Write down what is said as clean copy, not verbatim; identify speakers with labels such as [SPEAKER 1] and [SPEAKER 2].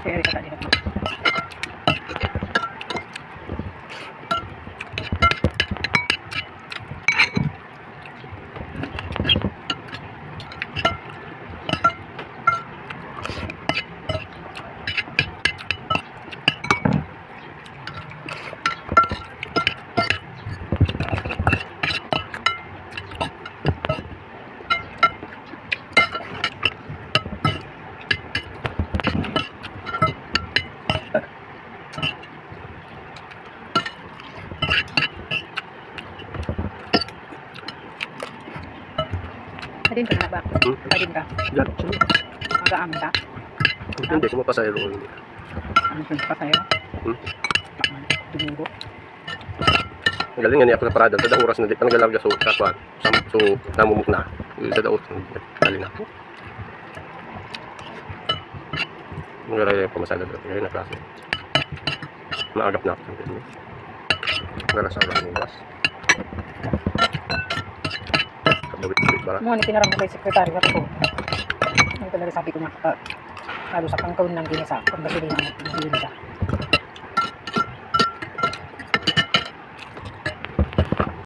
[SPEAKER 1] Kaya rin tadi na. Adin ka na ba? Adin ka?
[SPEAKER 2] Yan.
[SPEAKER 1] Mag-aamin ka?
[SPEAKER 2] Hindi, kumapasayro ko.
[SPEAKER 1] Ano yung pasayo? Domingo?
[SPEAKER 2] Ang galing nga niya ako na parada. Sa oras na di pa nagalaw so kapan. So namumuk na. Sa daot. Dali na. Ang galing yung pamasada doon. Ngayon na klase. Maagap na ako. Galas sa oras ng gas. Kabawit-bawit para.
[SPEAKER 1] Mga nitinaram ko kay sekretary ko ko. Ang talaga sabi ko niya, lalo sa kangkaw ng ginasa, pag gasolina mo, hindi